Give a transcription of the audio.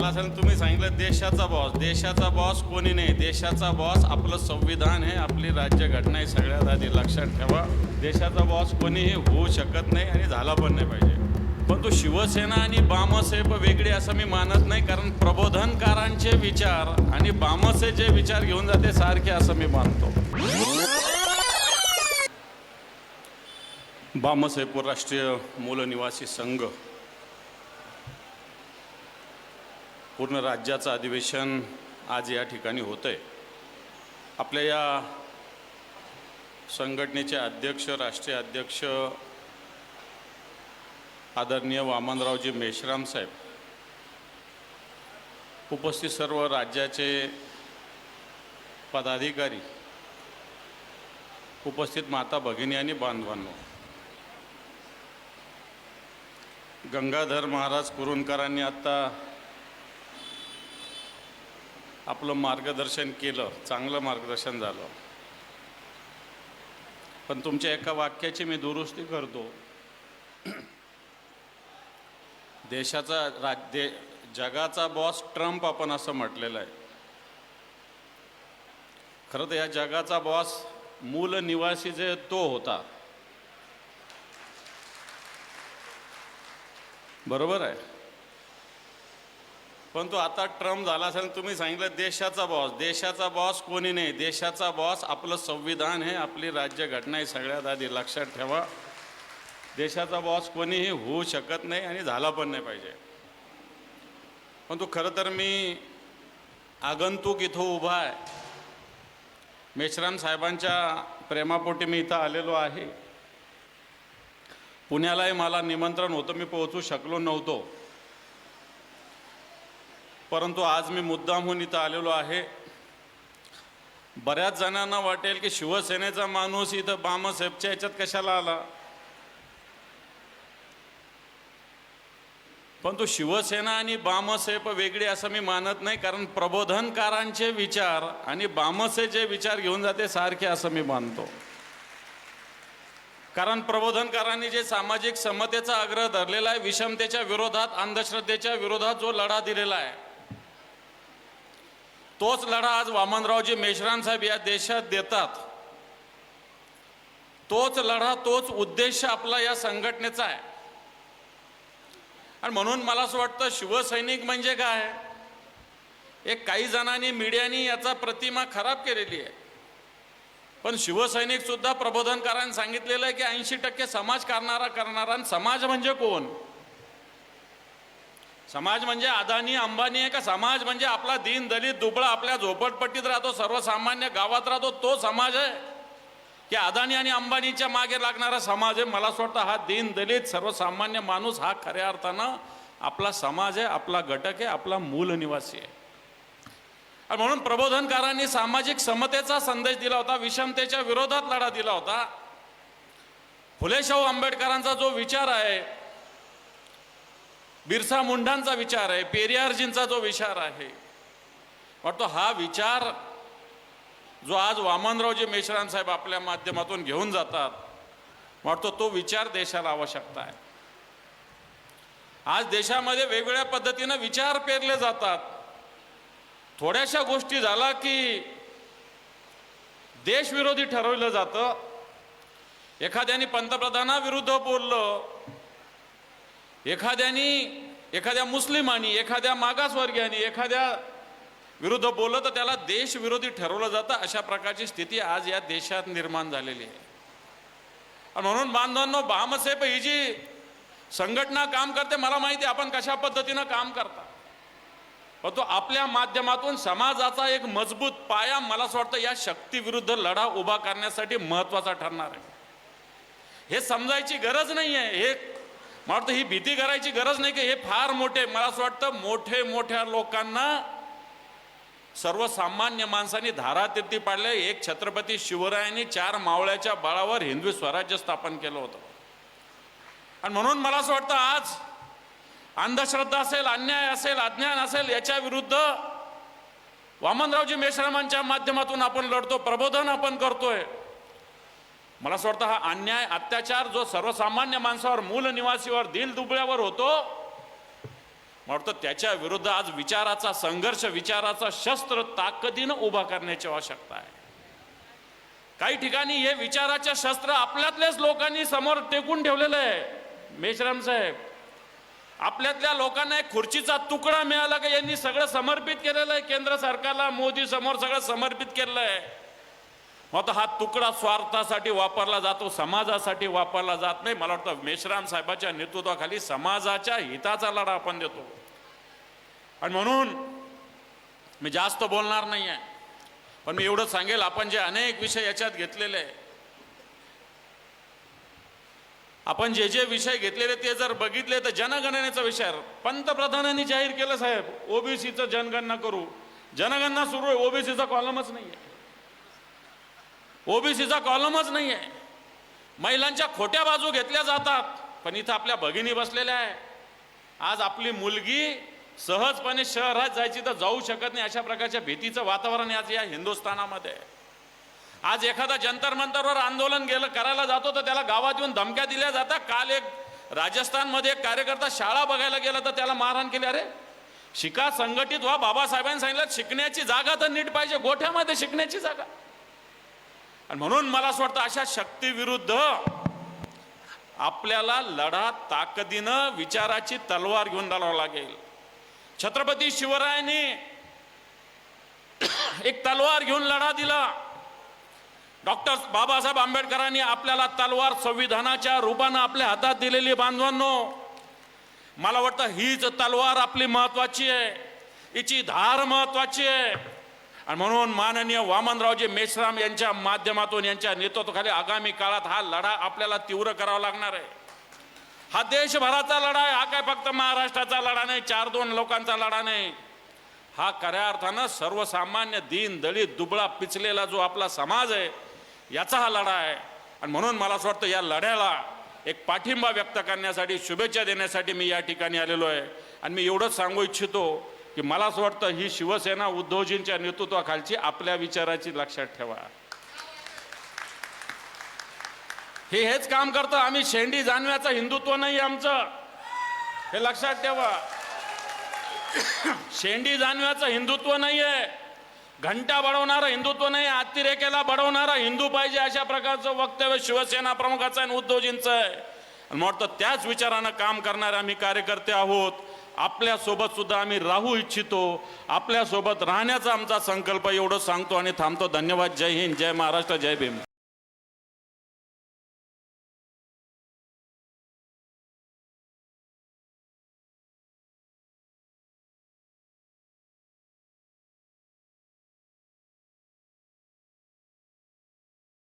असेल तुम्ही सांगितलं देशाचा बॉस कोणी नाही. देशाचा बॉस आपलं संविधान आहे, आपली राज्यघटना आहे. सगळ्यात आधी लक्षात ठेवा, देशाचा बॉस कोणीही होऊ शकत नाही आणि झाला पण नाही पाहिजे. पण तो शिवसेना आणि बामसाहेब वेगळे असं मी मानत नाही, कारण प्रबोधनकारांचे विचार आणि बामसेचे विचार घेऊन जाते सारखे असं मी मानतो. बामसाहेब राष्ट्रीय मूलनिवासी संघ पूर्ण राज्याचं अधिवेशन आज या ठिकाणी होतं आहे. आपल्या या संघटनेचे अध्यक्ष, राष्ट्रीय अध्यक्ष आदरणीय वामनरावजी मेश्राम साहेब, उपस्थित सर्व राज्याचे पदाधिकारी, उपस्थित माता भगिनी आणि बांधवांनो, गंगाधर महाराज कुरुंदकरांनी आत्ता आपलं मार्गदर्शन केलं, चांगलं मार्गदर्शन झालं. पण तुमच्या एका वाक्याची मी दुरुस्ती करतो. जगाचा बॉस ट्रम्प आपण असं म्हटलेलं आहे. खरं तर या जगाचा बॉस मूल निवासी जे तो होता, बरोबर आहे. पण तो आता ट्रम्प झाला असेल. तुम्ही सांगितलं देशाचा बॉस कोणी नाही. देशाचा बॉस आपलं संविधान आहे, आपली राज्यघटना आहे. सगळ्यात आधी लक्षात ठेवा, देशाचा बॉस कोणीही होऊ शकत नाही आणि झाला पण नाही पाहिजे. पण तो खरं तर मी आगंतुक इथं उभा आहे. मेश्राम साहेबांच्या प्रेमापोटी मी इथं आलेलो आहे. पुण्यालाही मला निमंत्रण होतं, मी पोहोचू शकलो नव्हतो. परंतु आज मी मुद्दामहून इथं आलेलो आहे. बऱ्याच जणांना वाटेल की शिवसेनेचा माणूस इथं बामसाहेबच्या ह्याच्यात कशाला आला. पण तो शिवसेना आणि बामसाहेब वेगळे असं मी मानत नाही, कारण प्रबोधनकारांचे विचार आणि बामसेचे विचार घेऊन जाते सारखे असं मी मानतो. कारण प्रबोधनकारांनी जे सामाजिक समतेचा आग्रह धरलेला आहे, विषमतेच्या विरोधात, अंधश्रद्धेच्या विरोधात जो लढा दिलेला आहे, तोच लढा आज वामनरावजी मेश्राम साहेब या देशात देतात. तोच लढा, तोच उद्देश आपला या संघटनेचा आहे. आणि म्हणून मला असं वाटतं, शिवसैनिक म्हणजे काय, एक काही जणांनी मीडियानी याचा प्रतिमा खराब केलेली आहे. पण शिवसैनिक सुद्धा प्रबोधनकारांनी सांगितलेलं आहे की 80% समाज करणारा. समाज म्हणजे कोण? समाज म्हणजे अदानी अंबानी आहे का? समाज म्हणजे आपला दीन दलित दुबळा आपल्या झोपडपट्टीत राहतो, सर्वसामान्य गावात राहतो, तो समाज आहे की अदानी आणि अंबानीच्या मागे लागणारा समाज आहे? मला असं वाटतं हा दीन दलित सर्वसामान्य माणूस हा खऱ्या अर्थानं आपला समाज आहे, आपला घटक आहे, आपला मूल निवासी आहे. आणि म्हणून प्रबोधनकारांनी सामाजिक समतेचा संदेश दिला होता, विषमतेच्या विरोधात लढा दिला होता. फुले शाहू आंबेडकरांचा जो विचार आहे, बिरसा मुंडांचा विचार आहे, पेरियारजींचा जो विचार आहे, वाटतो हा विचार जो आज वामनरावजी मेश्राम साहेब आपल्या माध्यमातून घेऊन जातात, वाटतो तो विचार देशाला आवश्यकता आहे. आज देशामध्ये वेगवेगळ्या पद्धतीनं विचार पेरले जातात. थोड्याशा गोष्टी झाला की देशविरोधी ठरवलं जातं. एखाद्याने पंतप्रधानाविरुद्ध बोललं, एखाद्या मुस्लिमांनी, एखाद्या मागासवर्गीयांनी एखाद्या विरुद्ध बोललं तर त्याला देशविरोधी ठरवलं जातं. अशा प्रकारची स्थिती आज या देशात निर्माण झालेली आहे. म्हणून बांधवांनो, बामसाहेब ही जी संघटना काम करते, मला माहिती आहे आपण कशा पद्धतीनं काम करता, पण तो आपल्या माध्यमातून समाजाचा एक मजबूत पाया, मला असं वाटतं या शक्तीविरुद्ध लढा उभा करण्यासाठी महत्त्वाचा ठरणार आहे. हे समजायची गरज नाही आहे, हे मला वाटतं ही भीती करायची गरज नाही की हे फार मोठे, मला असं वाटतं मोठ्या लोकांना, सर्वसामान्य माणसांनी धारातीर्थी पाडले. एक छत्रपती शिवरायांनी 4 मावळ्याच्या बळावर हिंदवी स्वराज्य स्थापन केलं होतं. आणि म्हणून मला असं वाटतं आज अंधश्रद्धा असेल, अन्याय असेल, अज्ञान असेल, याच्या विरुद्ध वामनरावजी मेश्रामांच्या माध्यमातून आपण लढतो, प्रबोधन आपण करतोय. मला असं वाटतं हा अन्याय, अत्याचार जो सर्वसामान्य माणसावर, मूल निवासीवर, दिल दुबळ्यावर होतो, मला वाटतं त्याच्या विरुद्ध आज विचाराचा संघर्ष, विचाराचा शस्त्र ताकदीनं उभा करण्याची आवश्यकता आहे. काही ठिकाणी हे विचाराचे शस्त्र आपल्यातल्याच लोकांनी समोर टेकून ठेवलेलं आहे. मेश्राम साहेब, आपल्यातल्या लोकांना एक खुर्चीचा तुकडा मिळाला का यांनी सगळं समर्पित केलेलं आहे केंद्र सरकारला, मोदी समोर सगळं समर्पित केलेलं आहे. मग हा तुकडा स्वार्थासाठी वापरला जातो, समाजासाठी वापरला जात नाही. मला वाटतं मेश्राम साहेबांच्या नेतृत्वाखाली समाजाच्या हिताचा लढा आपण देतो. आणि म्हणून मी जास्त बोलणार नाही आहे, पण मी एवढं सांगेल, आपण जे अनेक विषय याच्यात घेतलेले आहे, आपण जे जे विषय घेतलेले ते जर बघितले तर जनगणनेचा विषय पंतप्रधानांनी जाहीर केलं साहेब, ओबीसीचं जनगणना करू. जनगणना सुरू आहे, ओबीसीचा कॉलमच नाही आहे. ओबीसीचा कॉलमच नाही आहे. महिलांच्या खोट्या बाजू घेतल्या जातात, पण इथं आपल्या भगिनी बसलेल्या आहे. आज आपली मुलगी सहजपणे शहरात जायची तर जाऊ शकत नाही, अशा प्रकारच्या भीतीचं वातावरण आज या हिंदुस्थानामध्ये. आज एखादा जंतर मंतरवर आंदोलन करायला जातो तर त्याला गावात येऊन धमक्या दिल्या जातात. काल एक राजस्थानमध्ये एक कार्यकर्ता शाळा बघायला गेला तर त्याला मारहाण केली. अरे शिका, संघटित व्हा. बाबासाहेबांनी सांगितलं शिकण्याची जागा तर नीट पाहिजे, गोठ्यामध्ये शिकण्याची जागा. आणि म्हणून मला असं वाटतं अशा शक्तीविरुद्ध आपल्याला लढा ताकदीनं विचाराची तलवार घेऊन लढावं लागेल. छत्रपती शिवरायांनी एक तलवार घेऊन लढा दिला. डॉक्टर बाबासाहेब आंबेडकरांनी आपल्याला तलवार संविधानाच्या रूपानं आपल्या हातात दिलेली. बांधवांनो, मला वाटतं हीच तलवार आपली महत्वाची आहे, हिची धार महत्वाची आहे. आणि म्हणून माननीय वामनरावजी मेश्राम यांच्या माध्यमातून, यांच्या नेतृत्वाखाली आगामी काळात हा लढा आपल्याला तीव्र करावा लागणार आहे. हा देशभराचा लढा आहे. हा काय फक्त महाराष्ट्राचा लढा नाही, 4-2 लोकांचा लढा नाही. हा खऱ्या अर्थानं सर्वसामान्य दीन दलित दुबळा पिचलेला जो आपला समाज आहे याचा हा लढा आहे. आणि म्हणून मला असं वाटतं या लढ्याला एक पाठिंबा व्यक्त करण्यासाठी, शुभेच्छा देण्यासाठी मी या ठिकाणी आलेलो आहे. आणि मी एवढंच सांगू इच्छितो की मला असं वाटतं ही शिवसेना उद्धवजींच्या नेतृत्वाखालची आपल्या विचाराची लक्षात ठेवा. हेच काम करतं. आम्ही शेंडी जाणव्याचं हिंदुत्व नाही आमचं, हे लक्षात ठेवा. शेंडी जाणव्याचं हिंदुत्व नाही आहे, घंटा बडवणारं हिंदुत्व नाही, अतिरेकेला बडवणारा हिंदू पाहिजे अशा प्रकारचं वक्तव्य शिवसेना प्रमुखाचं आणि उद्धवजींचं आहे. आणि वाटतं त्याच विचारानं काम करणारे आम्ही कार्यकर्ते आहोत. आपल्यासोबत सुद्धा आम्ही राहू इच्छितो. आपल्यासोबत राहण्याचा आमचा संकल्प. एवढं सांगतो आणि थांबतो. धन्यवाद. जय हिंद, जय महाराष्ट्र, जय भीम.